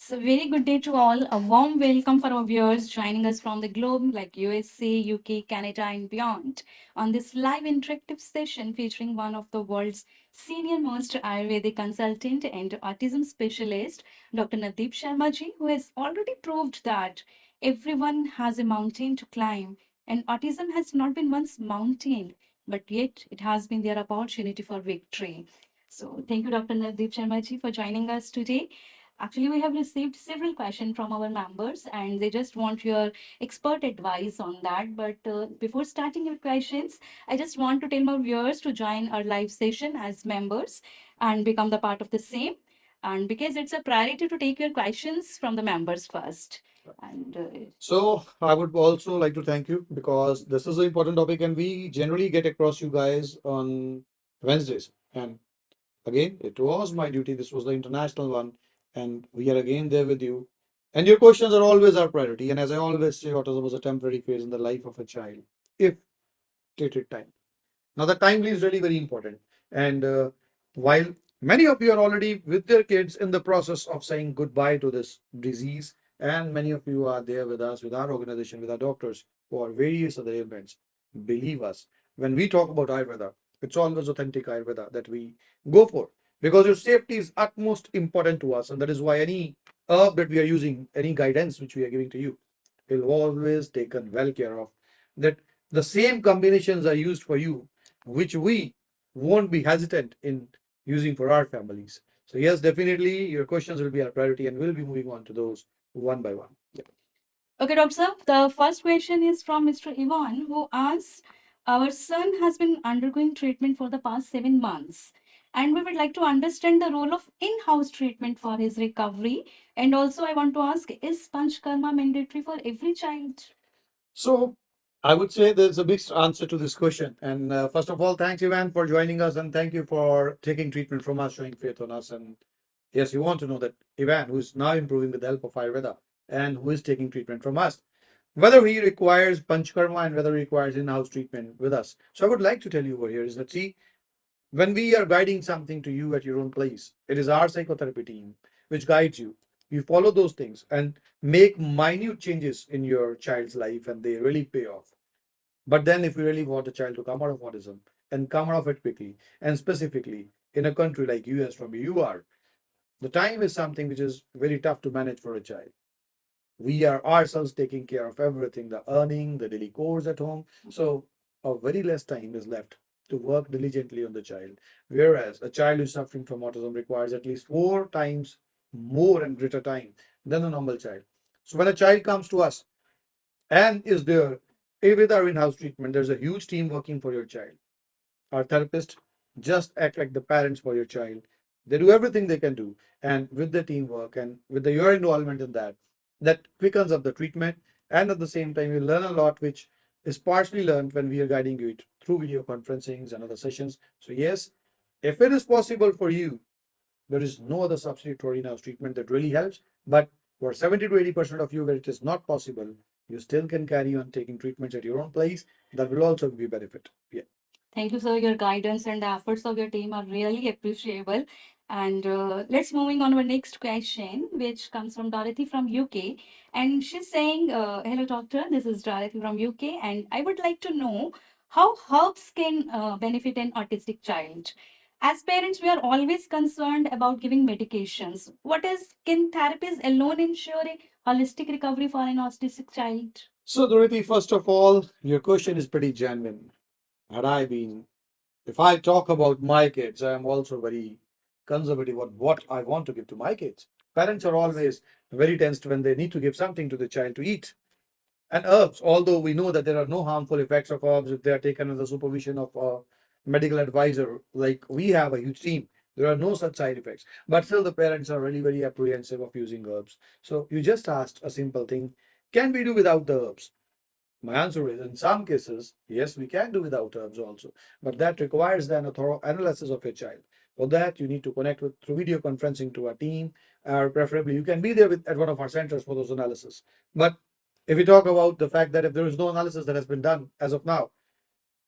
So, very good day to all. A warm welcome for our viewers joining us from the globe like USA, UK, Canada, and beyond on this live interactive session featuring one of the world's senior most Ayurvedic consultant and autism specialist, Dr. Navdeep Sharma ji, who has already proved that everyone has a mountain to climb, and autism has not been once mountain, but yet it has been their opportunity for victory. So, thank you, Dr. Navdeep Sharma ji, for joining us today. Actually, we have received several questions from our members and they just want your expert advice on that. But before starting your questions, I just want to tell my viewers to join our live session as members and become the part of the same. And because it's a priority to take your questions from the members first. And So I would also like to thank you because this is an important topic and we generally get across you guys on Wednesdays. And again, it was my duty. This was the international one. And we are again there with you. And your questions are always our priority. And as I always say, autism is a temporary phase in the life of a child if treated time. Now, the timely is really very important. And while many of you are already with their kids in the process of saying goodbye to this disease, and many of you are there with us, with our organization, with our doctors for various other ailments, believe us, when we talk about Ayurveda, it's always authentic Ayurveda that we go for because your safety is utmost important to us. And that is why any herb that we are using, any guidance which we are giving to you, will always taken well care of. That the same combinations are used for you which we won't be hesitant in using for our families. So yes, definitely your questions will be our priority and we'll be moving on to those one by one. Yeah. okay, Doctor, sir, the first question is from Mr. Ivan, who asks, our son has been undergoing treatment for the past 7 months, and we would like to understand the role of in-house treatment for his recovery. And also, I want to ask, is Panchkarma mandatory for every child? So I would say there's a mixed answer to this question. And first of all, thanks Ivan for joining us and thank you for taking treatment from us, showing faith on us. And yes, you want to know that Ivan, who is now improving with the help of Ayurveda and who is taking treatment from us, whether he requires Panchkarma and whether he requires in-house treatment with us. So I would like to tell you over here is that see, when we are guiding something to you at your own place, it is our psychotherapy team which guides you. You follow those things and make minute changes in your child's life, and they really pay off. But then, if you really want a child to come out of autism and come out of it quickly, and specifically in a country like US from where you are, the time is something which is very tough to manage for a child. We are ourselves taking care of everything, the earning, the daily chores at home. So a very less time is left to work diligently on the child. Whereas a child who's suffering from autism requires at least 4 times more and greater time than a normal child. So when a child comes to us and is there with our in-house treatment, there's a huge team working for your child. Our therapists just act like the parents for your child. They do everything they can do. And with the teamwork and with your involvement in that, that quickens up the treatment. And at the same time, you learn a lot, which is partially learned when we are guiding you through video conferencings and other sessions. So, yes, if it is possible for you, there is no other substitute for in-house treatment that really helps. But for 70 to 80% of you where it is not possible, you still can carry on taking treatments at your own place. That will also be benefit. Yeah. Thank you, sir. Your guidance and the efforts of your team are really appreciable. And let's moving on to our next question, which comes from Dorothy from UK. And she's saying, hello, doctor. This is Dorothy from UK. And I would like to know how herbs can benefit an autistic child. As parents, we are always concerned about giving medications. What is, can therapies alone ensure a holistic recovery for an autistic child? So, Dorothy, first of all, your question is pretty genuine. Had I been, if I talk about my kids, I am also very conservative on what I want to give to my kids. Parents are always very tensed when they need to give something to the child to eat. And herbs, although we know that there are no harmful effects of herbs if they are taken under the supervision of a medical advisor, like we have a huge team, there are no such side effects. But still, the parents are really very apprehensive of using herbs. So, you just asked a simple thing, can we do without the herbs? My answer is in some cases, yes, we can do without herbs also, but that requires then a thorough analysis of your child. For that, you need to connect with through video conferencing to our team, or preferably you can be there at one of our centers for those analysis. But if we talk about the fact that if there is no analysis that has been done as of now,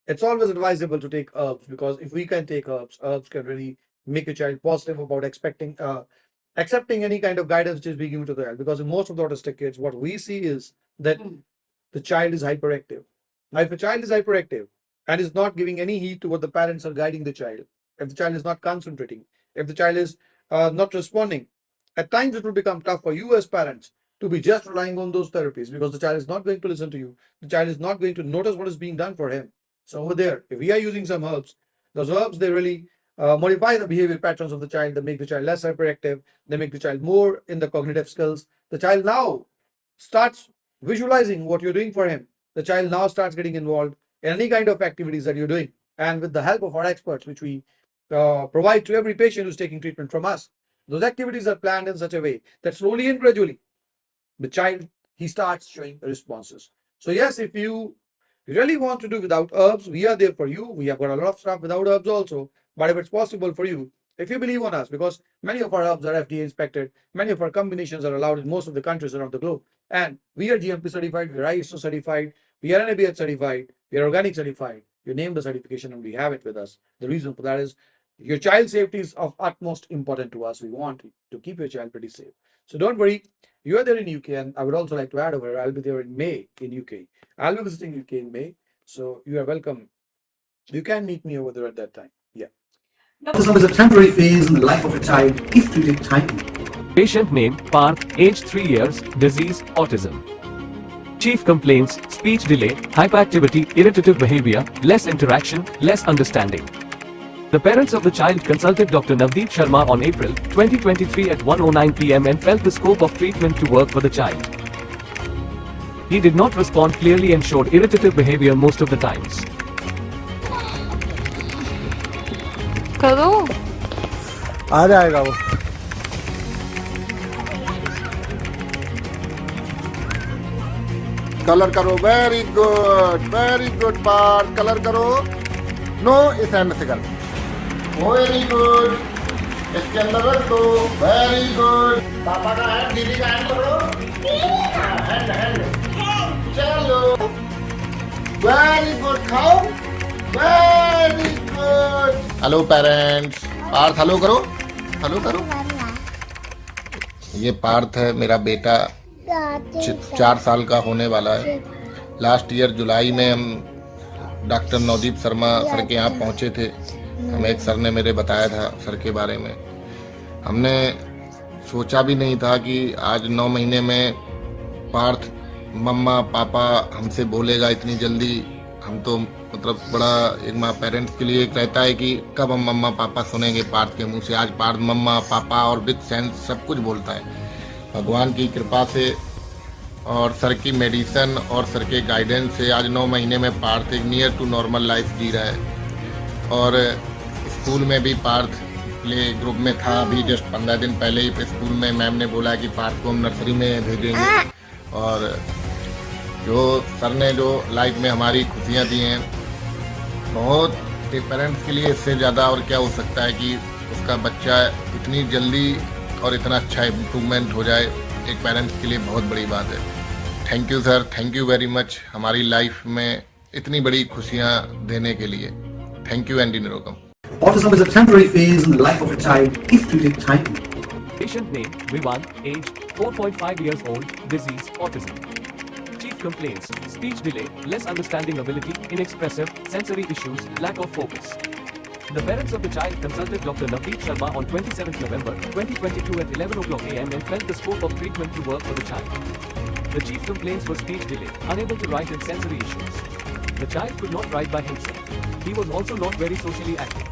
it's always advisable to take herbs because if we can take herbs, herbs can really make a child positive about expecting, accepting any kind of guidance which is being given to the child. Because in most of the autistic kids, what we see is that the child is hyperactive. Now, if a child is hyperactive and is not giving any heed to what the parents are guiding the child, if the child is not concentrating, if the child is not responding, at times it will become tough for you as parents to be just relying on those therapies, because the child is not going to listen to you. The child is not going to notice what is being done for him. So over there, if we are using some herbs, those herbs, they really modify the behavior patterns of the child. They make the child less hyperactive. They make the child more in the cognitive skills. The child now starts visualizing what you're doing for him. The child now starts getting involved in any kind of activities that you're doing. And with the help of our experts, which we provide to every patient who's taking treatment from us, those activities are planned in such a way that slowly and gradually the child, he starts showing responses. So yes, if you really want to do without herbs, we are there for you. We have got a lot of stuff without herbs also. But if it's possible for you, if you believe on us, because many of our herbs are FDA inspected, many of our combinations are allowed in most of the countries around the globe, and we are GMP certified, we are ISO certified, we are NABH certified, we are organic certified. You name the certification and we have it with us. The reason for that is your child safety is of utmost important to us. We want to keep your child pretty safe. So don't worry. You are there in UK, and I would also like to add over. I'll be there in May in UK. I'll be visiting UK in May, so you are welcome. You can meet me over there at that time. Yeah. Autism is a temporary phase in the life of a child if treated timely. Patient name Parth, age 3 years, disease autism. Chief complaints speech delay, hyperactivity, irritative behavior, less interaction, less understanding. The parents of the child consulted Dr. Navdeep Sharma on April 2023 at 1:09 p.m. and felt the scope of treatment to work for the child. He did not respond clearly and showed irritative behavior most of the times. करो आ जाएगा वो। Colour करो, very good part, colour करो। No, इस hand से कर। Very good, इसके अंदर रख दो। वेरी गुड, पापा का हैंड, दीदी का हैंड करो। हैंड हैंड, चलो। वेरी गुड, खाओ। Very good. Hello parents, Parth hello करो, हेलो करो। ये पार्थ है, मेरा बेटा 4 साल का होने वाला है। लास्ट ईयर जुलाई में हम डॉक्टर नवदीप शर्मा सर के यहाँ पहुँचे थे। हमें एक सर ने मेरे बताया था सर के बारे में। हमने सोचा भी नहीं था कि आज 9 महीने में पार्थ मम्मा पापा हमसे बोलेगा इतनी जल्दी। हम तो मतलब बड़ा एक माँ पेरेंट्स के लिए एक रहता है कि कब हम मम्मा पापा सुनेंगे पार्थ के मुंह से। आज पार्थ मम्मा पापा और विद सेंस सब कुछ बोलता है। भगवान की कृपा से और सर की मेडिसिन और सर के गाइडेंस से आज 9 महीने में पार्थ एक नियर टू नॉर्मल लाइफ जी रहा है। और स्कूल में भी पार्थ प्ले ग्रुप में था। अभी जस्ट 15 दिन पहले ही स्कूल में मैम ने बोला कि पार्थ को हम नर्सरी में भेजेंगे। और जो सर ने जो लाइफ में हमारी खुशियाँ दी हैं, बहुत पेरेंट्स के लिए इससे ज़्यादा और क्या हो सकता है कि उसका बच्चा इतनी जल्दी और इतना अच्छा इम्प्रूवमेंट हो जाए, एक पेरेंट्स के लिए बहुत बड़ी बात है। Thank you sir, thank you very much हमारी लाइफ में इतनी बड़ी खुशियाँ देने के लिए। Thank you and in welcome. Autism is a temporary phase in the life of a child if treated timely. Patient name Vivan, age 4.5 years old, disease autism. Chief complaints speech delay, less understanding ability, inexpressive, sensory issues, lack of focus. The parents of the child consulted Dr. Navdeep Sharma on 27th November 2022 at 11:00 a.m. and felt the scope of treatment to work for the child. The chief complaints were speech delay, unable to write and sensory issues. The child could not write by himself. He was also not very socially active.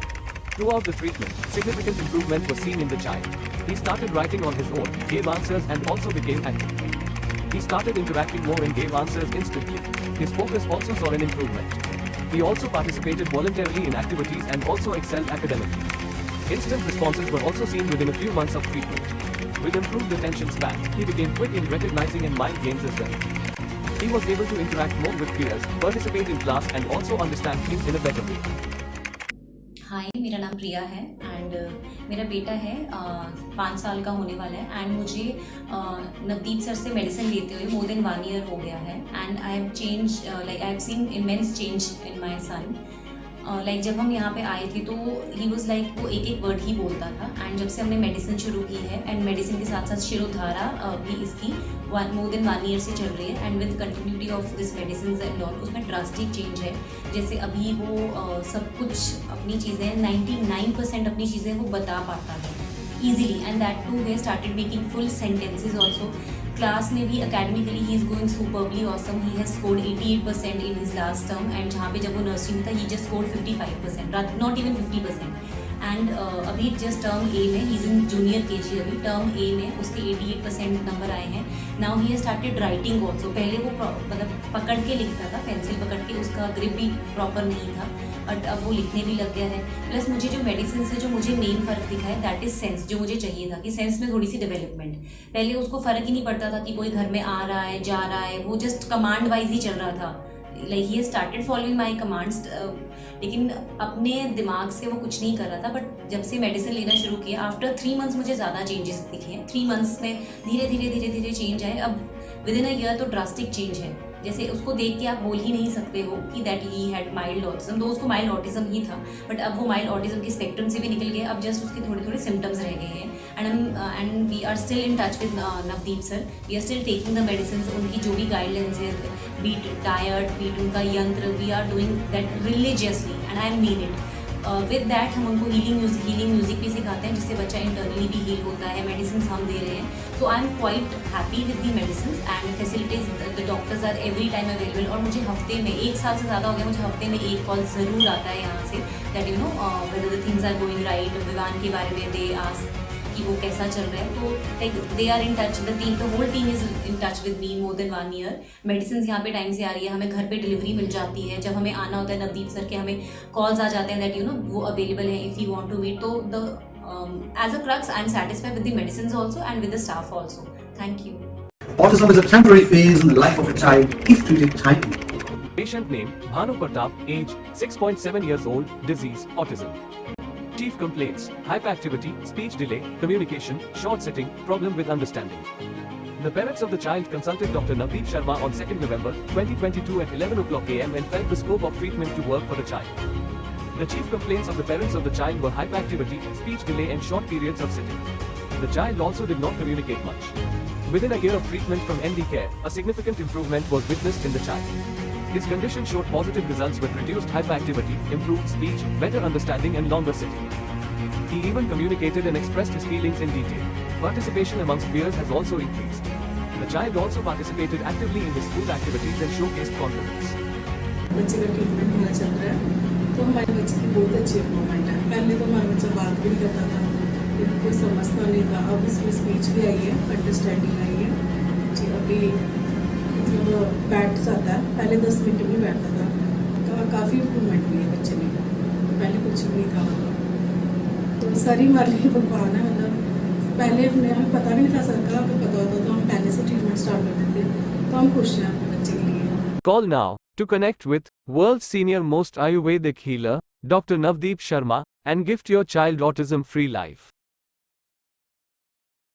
Throughout the treatment, significant improvement was seen in the child. He started writing on his own, gave answers and also became active. He started interacting more and gave answers instantly. His focus also saw an improvement. He also participated voluntarily in activities and also excelled academically. Instant responses were also seen within a few months of treatment. With improved attention span, he became quick in recognizing and mind games as well. He was able to interact more with peers, participate in class and also understand things in a better way. हाय, मेरा नाम प्रिया है and मेरा बेटा है 5 साल का होने वाला है। एंड मुझे नवदीप सर से मेडिसिन लेते हुए मोर देन 1 ईयर हो गया है। And I have change, like I have seen immense change in my son. Like जब हम यहाँ पे आए थे तो ही वॉज लाइक वो एक एक वर्ड ही बोलता था। एंड जब से हमने मेडिसिन शुरू की है, एंड मेडिसिन के साथ साथ शिरोधारा भी इसकी मोर देन 1 ईयर से चल रही है, and with continuity of this medicine and all उसमें ड्रास्टिक चेंज है। जैसे अभी वो सब कुछ अपनी चीज़ें 99% अपनी चीज़ें वो बता पाता है easily, and that too he started making full sentences also. Class में भी academically he is going superbly awesome. He has scored 88% in his last term, and जहाँ पे जब वो नर्सरी में था he just scored 55%, not even 50%. And अभी just term ए में he is in junior KG, अभी टर्म ए में उसके 88% नंबर आए हैं। Now he has started writing also. पहले वो मतलब पकड़ के लिखता था, पेंसिल पकड़ के, उसका ग्रिप भी प्रॉपर नहीं था, बट अब वो लिखने भी लग गया है। प्लस मुझे जो मेडिसिन से जो मुझे मेन फ़र्क दिखा है दैट इज़ सेंस, जो मुझे चाहिए था कि सेंस में थोड़ी सी डेवलपमेंट। पहले उसको फ़र्क ही नहीं पड़ता था कि कोई घर में आ रहा है जा रहा है, वो जस्ट कमांड वाइज ही चल रहा था। Like he started following my commands, लेकिन अपने दिमाग से वो कुछ नहीं कर रहा था। बट जब से मेडिसिन लेना शुरू किया आफ्टर 3 मंथ्स मुझे ज़्यादा चेंजेस दिखे हैं। 3 मंथ्स में धीरे धीरे चेंज आए। अब विद इन अ ईयर तो ड्रास्टिक चेंज है। जैसे उसको देख के आप बोल ही नहीं सकते हो कि that he had mild autism, तो उसको माइल्ड ऑटिज्म ही था, बट अब वो माइल्ड ऑटिज्म के स्पेक्ट्रम से भी निकल गए। अब जस्ट उसके थोड़े थोड़े सिम्टम्स रह गए हैं। And we are still in touch with Navdeep sir. We are still taking the medicine. उनकी जो भी गाइडलाइंस है, बीट डायट, बीट उनका यंत्र, we are doing that religiously and I mean it. With that हम उनको हीलिंग म्यूजिक भी सिखाते हैं, जिससे बच्चा इंटरनली भी हील होता है। मेडिसिन हम दे रहे हैं, so I am quite happy with the medicine and facilities. The doctors are every time available. और मुझे हफ्ते में 1 साल से ज़्यादा हो गया, मुझे हफ्ते में 1 कॉल ज़रूर आता है यहाँ से that you know whether the things are going right. Vivaan के बारे में दे आस्क कि वो कैसा चल रहा है, तो like they are in touch, the whole team is in touch with me more than 1 year. Medicine यहाँ पे टाइम से आ रही है, हमें घर पे डिलीवरी मिल जाती है। जब हमें आना होता है नवदीप सर के, हमें कॉल्स आ जाते हैं दैट यू नो वो अवेलेबल है if you want to meet. तो the as a crux I am satisfied with the medicine also and with the staff also. Thank you. Autism is a temporary phase in the life of a child if treated timely. Patient name Bhanu Pratap, age 6.7 years old, disease autism. Chief complaints: hyperactivity, speech delay, communication, short sitting, problem with understanding. The parents of the child consulted Dr. Navdeep Sharma on 2nd November 2022 at 11 o'clock am and felt the scope of treatment to work for the child. The chief complaints of the parents of the child were hyperactivity, speech delay and short periods of sitting. The child also did not communicate much. Within a year of treatment from ND Care, a significant improvement was witnessed in the child. His condition showed positive results with reduced hyperactivity, improved speech, better understanding and longer sitting. He even communicated and expressed his feelings in detail. Participation amongst peers has also increased. The child also participated actively in his school activities and showcased confidence. बच्चे का treatment मेरा चल रहा है, तो हमारे बच्चे की बहुत अच्छी इम्प्रूवमेंट है। पहले तो हमारा बच्चा बात भी नहीं करता था, कोई समझता नहीं था। अब इसमें स्पीच भी आई है, अंडरस्टैंडिंग आई है जी। अभी मतलब बैठ जाता है, पहले 10 मिनट में बैठता था। काफ़ी इम्प्रूवमेंट हुई है बच्चे में, पहले कुछ भी नहीं था। मतलब तो सारी हमारे लिए भगवान है। मतलब पहले हमें पता भी नहीं था, सरकार को पता होता तो हम पहले से ट्रीटमेंट स्टार्ट कर देते, तो हम खुश हैं अपने बच्चे के लिए। Call now to connect with world's senior most Ayurvedic healer, Dr. Navdeep Sharma, and gift your child autism free life.